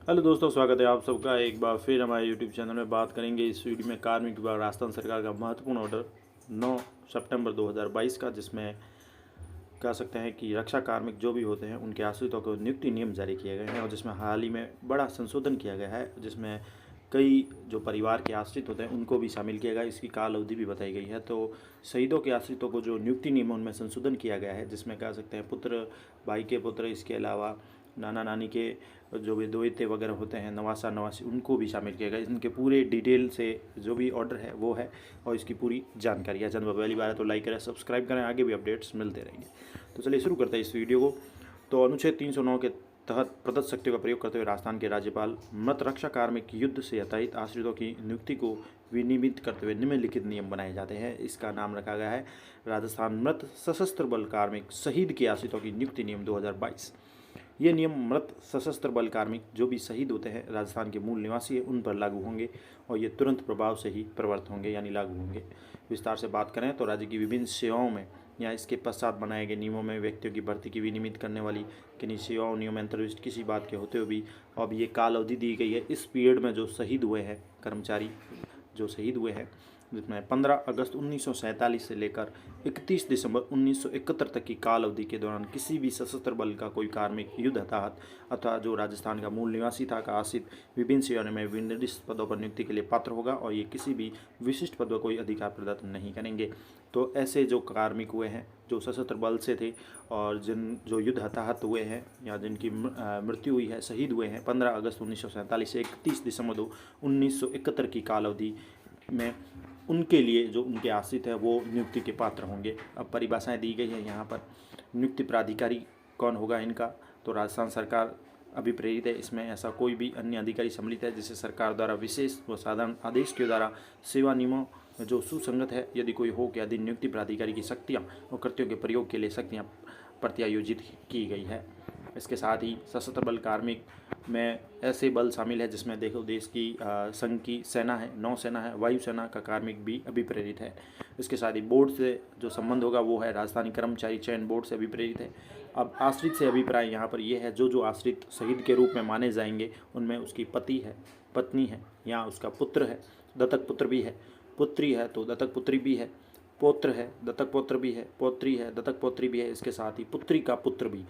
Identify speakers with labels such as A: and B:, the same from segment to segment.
A: Hello दोस्तों, स्वागत है आप सबका एक बार फिर हमारे यूट्यूब चैनल में। बात करेंगे इस वीडियो में कार्मिक विभाग राजस्थान सरकार का महत्वपूर्ण ऑर्डर 9 सितंबर 2022 का, जिसमें कह सकते हैं कि रक्षा कार्मिक जो भी होते हैं उनके आश्रितों को नियुक्ति नियम जारी किए गए हैं और जिसमें हाल ही में बड़ा संशोधन किया गया है, जिसमें कई जो परिवार के आश्रित होते हैं उनको भी शामिल किया गया। इसकी काल अवधि भी बताई गई है। तो शहीदों के आश्रितों को जो नियुक्ति नियम उनमें संशोधन किया गया है, जिसमें कह सकते हैं पुत्र, भाई के पुत्र, इसके अलावा नाना नानी के जो भी दोहिते वगैरह होते हैं, नवासा नवासी, उनको भी शामिल किया गया। इनके पूरे डिटेल से जो भी ऑर्डर है वो है और इसकी पूरी जानकारी है। चंद पहली बार है तो लाइक करें, सब्सक्राइब करें, आगे भी अपडेट्स मिलते रहेंगे। तो चलिए शुरू करते हैं इस वीडियो को। तो अनुच्छेद 309 के तहत प्रदत्त शक्तियों का प्रयोग करते हुए राजस्थान के राज्यपाल मृत रक्षा कार्मिक युद्ध से हताहत आश्रितों की नियुक्ति को विनियमित करते हुए निम्नलिखित नियम बनाए जाते हैं। इसका नाम रखा गया है राजस्थान मृत सशस्त्र बल कार्मिक शहीद के आश्रितों की नियुक्ति नियम 2022। ये नियम मृत सशस्त्र बल कार्मिक जो भी शहीद होते हैं, राजस्थान के मूल निवासी है, उन पर लागू होंगे और ये तुरंत प्रभाव से ही प्रवर्त होंगे, यानी लागू होंगे। विस्तार से बात करें तो राज्य की विभिन्न सेवाओं में या इसके पश्चात बनाए गए नियमों में व्यक्तियों की भर्ती की विनियमित करने वाली किन्हीं सेवाओं नियम अंतर्विष्ट किसी बात के होते हुए भी अब ये काल अवधि दी गई है। इस पीरियड में जो शहीद हुए हैं कर्मचारी जो शहीद हुए हैं, जिसमें 15 अगस्त 1947 से लेकर 31 दिसंबर 1971 तक की काल अवधि के दौरान किसी भी सशस्त्र बल का कोई कार्मिक युद्ध हताहत अथवा जो राजस्थान का मूल निवासी था का आश्रित विभिन्न सेवाओं में विनिर्दिष्ट पदों पर नियुक्ति के लिए पात्र होगा और ये किसी भी विशिष्ट पद पर कोई अधिकार प्रदत्त नहीं करेंगे। तो ऐसे जो कार्मिक हुए हैं जो सशस्त्र बल से थे और जो युद्ध हताहत हुए हैं या जिनकी मृत्यु हुई है, शहीद हुए हैं 15 अगस्त 1947 से 31 दिसंबर 1971 की काल अवधि में, उनके लिए जो उनके आश्रित है वो नियुक्ति के पात्र होंगे। अब परिभाषाएं दी गई है यहाँ पर। नियुक्ति प्राधिकारी कौन होगा इनका, तो राजस्थान सरकार अभिप्रेरित है। इसमें ऐसा कोई भी अन्य अधिकारी सम्मिलित है जिसे सरकार द्वारा विशेष व साधारण आदेश के द्वारा सेवा नियमों में जो सुसंगत है, यदि कोई हो कि अधिन नियुक्ति प्राधिकारी की शक्तियाँ और कृत्यों के प्रयोग के लिए शक्तियाँ प्रत्यायोजित की गई है। इसके साथ ही सशस्त्र बल कार्मिक में ऐसे बल शामिल है जिसमें देखो देश की संघ की सेना है, नौसेना है, वायुसेना का कार्मिक भी अभिप्रेरित है। इसके साथ ही बोर्ड से जो संबंध होगा वो है राजस्थानी कर्मचारी चयन बोर्ड से अभिप्रेरित है। अब आश्रित से अभिप्राय यहाँ पर यह है जो आश्रित शहीद के रूप में माने जाएंगे उनमें उसकी पति है, पत्नी है या उसका पुत्र है, दत्तक पुत्र भी है, पुत्री है तो दत्तक पुत्री भी है, पौत्र है, दत्तक पौत्र भी है, पौत्री है, दत्तक पौत्री भी है। इसके साथ ही पुत्री का पुत्र भी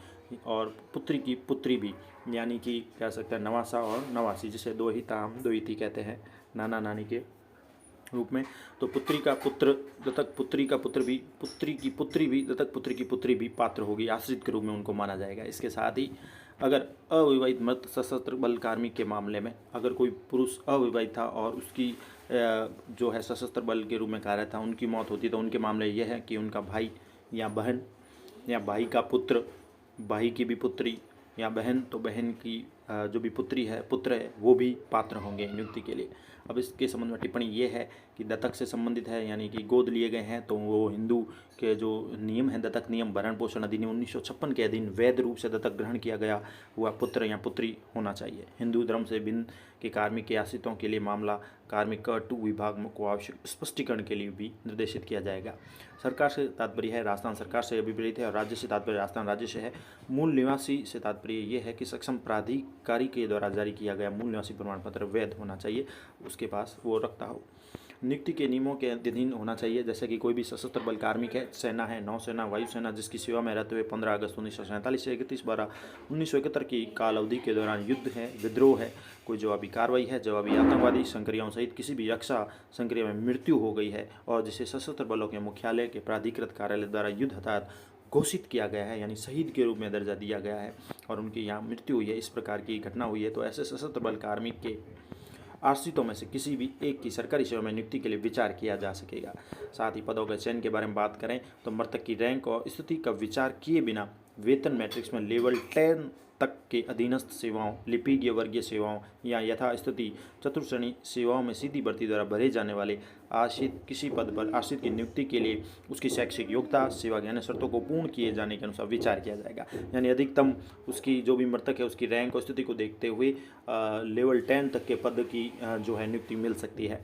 A: और पुत्री की पुत्री भी, यानी कि कह सकते हैं नवासा और नवासी, जिसे दोहिता हम दोहिती कहते हैं नाना नानी के रूप में। तो पुत्री का पुत्र, दत्तक पुत्री का पुत्र भी, पुत्री की पुत्री भी, दत्तक पुत्री की पुत्री भी पात्र होगी, आश्रित के रूप में उनको माना जाएगा। इसके साथ ही अगर अविवाहित मृत सशस्त्र बल कार्मिक के मामले में अगर कोई पुरुष अविवाहित था और उसकी जो है सशस्त्र बल के रूप में कार्यरत था, उनकी मौत होती तो उनके मामले यह है कि उनका भाई या बहन या भाई का पुत्र, भाई की भी पुत्री या बहन, तो बहन की जो भी पुत्री है, पुत्र है, वो भी पात्र होंगे नियुक्ति के लिए। अब इसके संबंध में टिप्पणी ये है कि दत्तक से संबंधित है, यानी कि गोद लिए गए हैं, तो वो हिंदू के जो नियम है, दत्तक नियम भरण पोषण अधिनियम 1956 के अधीन वैध रूप से दत्तक ग्रहण किया गया हुआ पुत्र या पुत्री होना चाहिए। हिंदू धर्म से भिन्न के कार्मिक के आश्रितों के लिए मामला कार्मिक कर 2 विभाग को आवश्यक स्पष्टीकरण के लिए भी निर्देशित किया जाएगा। सरकार से तात्पर्य है राजस्थान सरकार से अभिप्रेरित है और राज्य से तात्पर्य राजस्थान राज्य से है। मूल निवासी से तात्पर्य ये है कि सक्षम प्राधिकारी के द्वारा जारी किया गया मूल निवासी प्रमाण पत्र वैध होना चाहिए, उसके पास वो रखता हो। नियुक्ति के नियमों के अधीन होना चाहिए, जैसे कि कोई भी सशस्त्र बल कार्मिक है, सेना है, नौसेना, वायुसेना, जिसकी सेवा में रहते हुए 15 अगस्त 1947 से 31/12/1971 की काल अवधि के दौरान युद्ध है, विद्रोह है, कोई जवाबी कार्रवाई है, जवाबी आतंकवादी संक्रियाओं सहित किसी भी रक्षा संक्रिया में मृत्यु हो गई है और जिसे सशस्त्र बलों के मुख्यालय के प्राधिकृत कार्यालय द्वारा युद्ध हताहत घोषित किया गया है, यानी शहीद के रूप में दर्जा दिया गया है और उनकी यहाँ मृत्यु हुई है, इस प्रकार की घटना हुई है, तो ऐसे सशस्त्र बल कार्मिक के आश्रितों में से किसी भी एक की सरकारी सेवा में नियुक्ति के लिए विचार किया जा सकेगा। साथ ही पदों के चयन के बारे में बात करें तो मृतक की रैंक और स्थिति का विचार किए बिना वेतन मैट्रिक्स में लेवल 10 तक के अधीनस्थ सेवाओं, लिपिकीय वर्गीय सेवाओं या यथास्थिति चतुर्श्रेणी सेवाओं में सीधी भर्ती द्वारा भरे जाने वाले आश्रित किसी पद पर आश्रित की नियुक्ति के लिए उसकी शैक्षिक योग्यता, सेवा के अन्य शर्तों को पूर्ण किए जाने के अनुसार विचार किया जाएगा। यानी अधिकतम उसकी जो भी मृतक है उसकी रैंक और स्थिति को देखते हुए लेवल 10 तक के पद की जो है नियुक्ति मिल सकती है।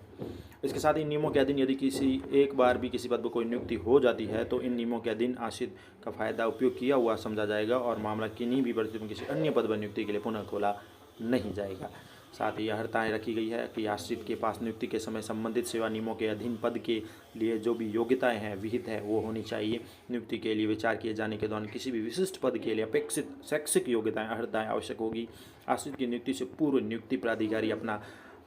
A: इसके साथ ही नियमों के अधीन यदि किसी एक बार भी किसी पद पर कोई नियुक्ति हो जाती है तो इन नियमों के अधीन आश्रित का फायदा उपयोग किया हुआ समझा जाएगा और मामला किन्हीं भी परिस्थितियों में किसी अन्य पद पर नियुक्ति के लिए पुनः खोला नहीं जाएगा। साथ ही अर्हताएँ रखी गई है कि आश्रित के पास नियुक्ति के समय संबंधित सेवा नियमों के अधीन पद के लिए जो भी योग्यताएं हैं विहित है वो होनी चाहिए। नियुक्ति के लिए विचार किए जाने के दौरान किसी भी विशिष्ट पद के लिए अपेक्षित शैक्षिक योग्यताएं अर्हताएँ आवश्यक होगी। आश्रित की नियुक्ति से पूर्व नियुक्ति प्राधिकारी अपना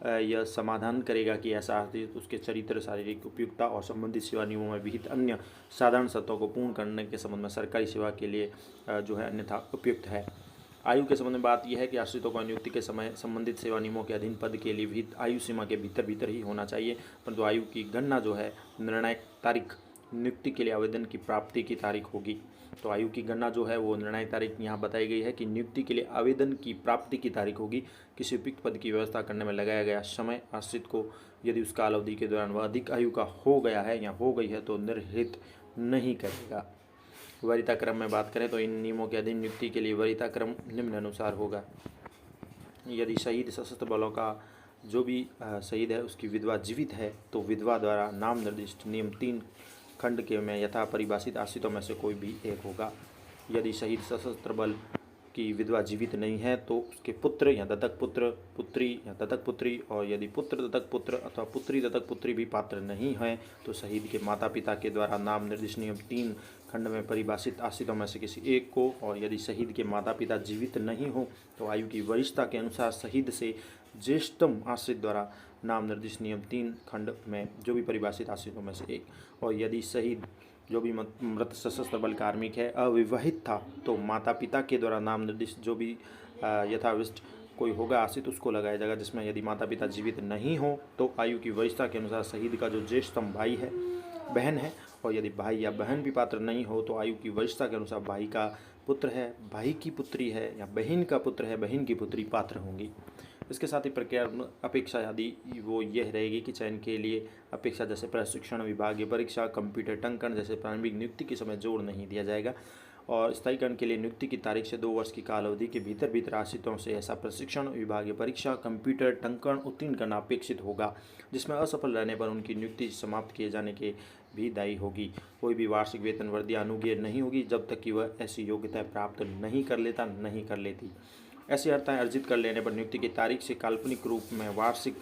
A: यह समाधान करेगा कि ऐसा आश्रित उसके चरित्र, शारीरिक उपयुक्तता और संबंधित सेवा नियमों में विहित अन्य साधारण शर्तों को पूर्ण करने के संबंध में सरकारी सेवा के लिए जो है अन्यथा उपयुक्त है। आयु के संबंध में बात यह है कि आश्रितों को नियुक्ति के समय संबंधित सेवा नियमों के अधीन पद के लिए विहित आयु सीमा के भीतर ही होना चाहिए, परंतु आयु की गणना जो है निर्णायक तारीख नियुक्ति के लिए आवेदन की प्राप्ति की तारीख होगी। तो आयु की गणना जो है वो निर्णायक तारीख यहाँ बताई गई है कि नियुक्ति के लिए आवेदन की प्राप्ति की तारीख होगी। किसी उपयुक्त पद की व्यवस्था करने में लगाया गया समय आश्रित को यदि उस काल अवधि के दौरान वह अधिक आयु का हो गया है या हो गई है तो निर्हित नहीं करेगा। वरीयता क्रम में बात करें तो इन नियमों के अधीन नियुक्ति के लिए वरीयता क्रम निम्न अनुसार होगा। यदि शहीद सशस्त्र बलों का जो भी शहीद है उसकी विधवा जीवित है तो विधवा द्वारा नाम निर्दिष्ट नियम 3 खंड के में यथा परिभाषित आश्रितों में से कोई भी एक होगा। यदि शहीद सशस्त्र बल की विधवा जीवित नहीं है तो उसके पुत्र या दत्तक पुत्र, पुत्री या दत्तक पुत्री, और यदि पुत्र दत्तक पुत्र अथवा पुत्री दत्तक पुत्री भी पात्र नहीं है तो शहीद के माता पिता के द्वारा नाम निर्दिष्ट नियम 3 खंड में परिभाषित आश्रितों में से किसी एक को, और यदि शहीद के माता पिता जीवित नहीं हो तो आयु की वरिष्ठता के अनुसार शहीद से ज्येष्ठतम आश्रित द्वारा नाम निर्दिष्ट नियम 3 खंड में जो भी परिभाषित आश्रितों में से एक, और यदि शहीद जो भी मृत सशस्त्र बल कार्मिक है अविवाहित था तो माता पिता के द्वारा नाम निर्दिष्ट जो भी यथाविष्ट कोई होगा आश्रित उसको लगाया जाएगा, जिसमें यदि माता पिता जीवित नहीं हो तो आयु की वरिष्ठता के अनुसार शहीद का जो ज्येष्ठतम भाई है बहन है, और यदि भाई या बहन भी पात्र नहीं हो तो आयु की वरिष्ठता के अनुसार भाई का पुत्र है, भाई की पुत्री है या बहन का पुत्र है, बहन की पुत्री पात्र होंगी। इसके साथ ही प्रक्रिया अपेक्षा यदि वो यह रहेगी कि चयन के लिए अपेक्षा जैसे प्रशिक्षण, विभागीय परीक्षा, कंप्यूटर टंकन जैसे प्रारंभिक नियुक्ति के समय जोड़ नहीं दिया जाएगा, और स्थायीकरण के लिए नियुक्ति की तारीख से 2 वर्ष की काल अवधि के भीतर आश्रितों से ऐसा प्रशिक्षण, विभागीय परीक्षा, कंप्यूटर टंकन उत्तीर्ण करना अपेक्षित होगा, जिसमें असफल रहने पर उनकी नियुक्ति समाप्त किए जाने के भी दायी होगी। कोई भी वार्षिक वेतन वर्दी अनुग्रह नहीं होगी जब तक कि वह ऐसी योग्यता प्राप्त नहीं कर लेती। ऐसी अर्हताएँ अर्जित कर लेने पर नियुक्ति की तारीख से काल्पनिक रूप में वार्षिक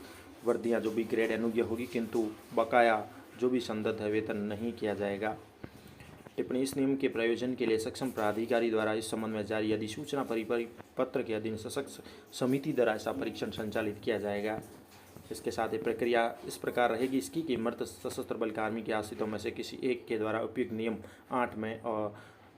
A: वर्दियाँ जो भी ग्रेड अनुज्ञा होगी, किंतु बकाया जो भी संदर्भ है वेतन नहीं किया जाएगा। टिप्पणी, इस नियम के प्रयोजन के लिए सक्षम प्राधिकारी द्वारा इस संबंध में जारी अधिसूचना परिपत्र के अधीन सशक्त समिति द्वारा ऐसा परीक्षण संचालित किया जाएगा। इसके साथ ही प्रक्रिया इस प्रकार रहेगी इसकी कि मृत सशस्त्र बल कार्मिक के आश्रितों में से किसी एक के द्वारा उपयुक्त नियम 8 में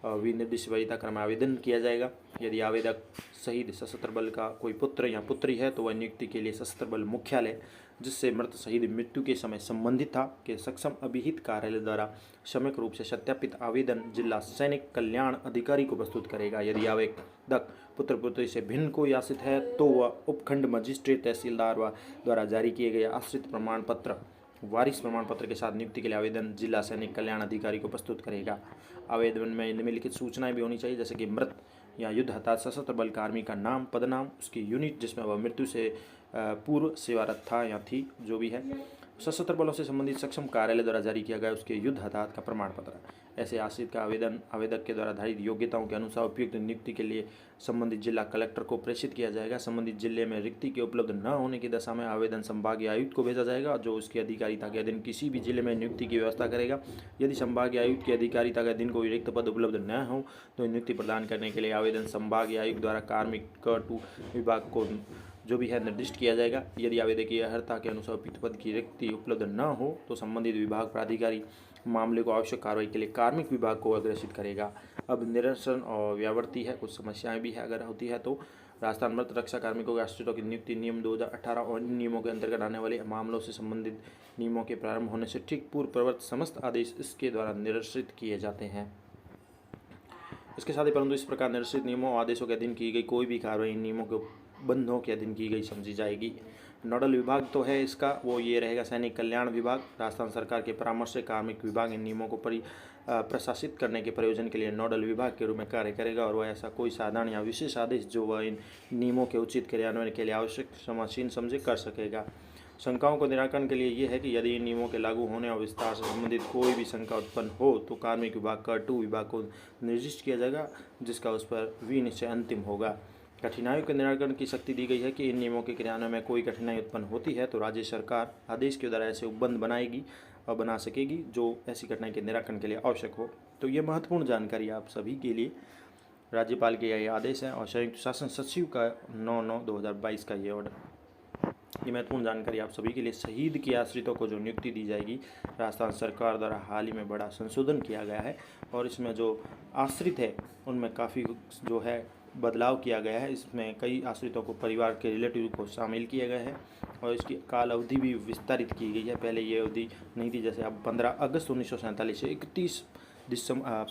A: विनिर्दिष्ट वरीयता क्रम आवेदन किया जाएगा। यदि आवेदक शहीद सशस्त्र बल का कोई पुत्र या पुत्री है तो वह नियुक्ति के लिए सशस्त्र बल मुख्यालय जिससे मृत शहीद मृत्यु के समय संबंधित था के सक्षम अभिहित कार्यालय द्वारा सम्यक रूप से सत्यापित आवेदन जिला सैनिक कल्याण अधिकारी को प्रस्तुत करेगा। यदि आवेदक पुत्र पुत्री से भिन्न कोई आश्रित है तो वह उपखंड मजिस्ट्रेट तहसीलदार द्वारा जारी किए गए आश्रित प्रमाण पत्र वारिस प्रमाण पत्र के साथ नियुक्ति के लिए आवेदन जिला सैनिक कल्याण अधिकारी को प्रस्तुत करेगा। आवेदन में निम्नलिखित सूचनाएं भी होनी चाहिए, जैसे कि मृत या युद्ध हताहत सशस्त्र बल कार्मिक का नाम, पदनाम, उसकी यूनिट जिसमें वह मृत्यु से पूर्व सेवारत था या थी, जो भी है, सशस्त्र बलों से संबंधित सक्षम कार्यालय द्वारा जारी किया गया उसके युद्ध हताहत का प्रमाण पत्र। ऐसे आश्रित का आवेदन आवेदक के द्वारा धारित योग्यताओं के अनुसार उपयुक्त नियुक्ति के लिए संबंधित जिला कलेक्टर को प्रेषित किया जाएगा। संबंधित जिले में रिक्ति के उपलब्ध न होने की दशा में आवेदन संभागीय आयुक्त को भेजा जाएगा, जो उसकी अधिकारिता के अधीन किसी भी जिले में नियुक्ति की व्यवस्था करेगा। यदि संभागीय आयुक्त की अधिकारिता के अधीन कोई रिक्त पद उपलब्ध न हो तो नियुक्ति प्रदान करने के लिए आवेदन संभागीय आयुक्त द्वारा कार्मिक विभाग को जो भी है निर्दिष्ट किया जाएगा। यदि आवेदक की अर्हता के अनुसार उपयुक्त पद की रिक्ति उपलब्ध न हो तो संबंधित विभाग प्राधिकारी मामले को आवश्यक कार्रवाई के लिए कार्मिक विभाग को अग्रेसित करेगा। अब निरसन और व्यावर्ती है, कुछ समस्याएं भी है अगर होती है तो। राजस्थान मृत रक्षा कार्मिकों के आश्रितों की नियुक्ति नियम 2018 और इन नियमों के अंतर्गत आने वाले मामलों से संबंधित नियमों के प्रारंभ होने से ठीक पूर्व प्रवर्त समस्त आदेश इसके द्वारा निरसित किए जाते हैं। इसके साथ ही परंतु इस प्रकार निरसित नियमों और आदेशों के अधीन की गई कोई भी कार्रवाई इन नियमों के बंधों के अधीन की गई समझी जाएगी। नोडल विभाग तो है इसका, वो ये रहेगा सैनिक कल्याण विभाग। राजस्थान सरकार के परामर्श से कार्मिक विभाग इन नियमों को प्रशासित करने के प्रयोजन के लिए नोडल विभाग के रूप में कार्य करेगा, और वह ऐसा कोई साधारण या विशेष आदेश जो वह इन नियमों के उचित क्रियान्वयन के लिए आवश्यक समासीन समझे कर सकेगा। शंकाओं को निराकरण के लिए यह है कि यदि इन नियमों के लागू होने और विस्तार से संबंधित कोई भी शंका उत्पन्न हो तो कार्मिक विभाग का 2 विभाग को निर्दिष्ट किया जाएगा, जिसका उस पर विनिश्चय अंतिम होगा। कठिनाइयों के निराकरण की शक्ति दी गई है कि इन नियमों के क्रियान्वयन में कोई कठिनाई उत्पन्न होती है तो राज्य सरकार आदेश के द्वारा ऐसे उपबंध बनाएगी और बना सकेगी जो ऐसी कठिनाई के निराकरण के लिए आवश्यक हो। तो ये महत्वपूर्ण जानकारी आप सभी के लिए। राज्यपाल के यह आदेश है और संयुक्त शासन सचिव का 9/9/2022 का ये ऑर्डर। ये महत्वपूर्ण जानकारी आप सभी के लिए। शहीद के आश्रितों को जो नियुक्ति दी जाएगी, राजस्थान सरकार द्वारा हाल ही में बड़ा संशोधन किया गया है और इसमें जो आश्रित है उनमें काफ़ी जो है बदलाव किया गया है। इसमें कई आश्रितों को परिवार के रिलेटिव को शामिल किया गया है और इसकी काल अवधि भी विस्तारित की गई है। पहले ये अवधि नहीं थी, जैसे अब 15 अगस्त 1947 से 31 दिसंबर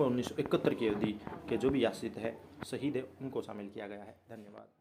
A: 1971 की अवधि के जो भी आश्रित है, शहीद है, उनको शामिल किया गया है। धन्यवाद।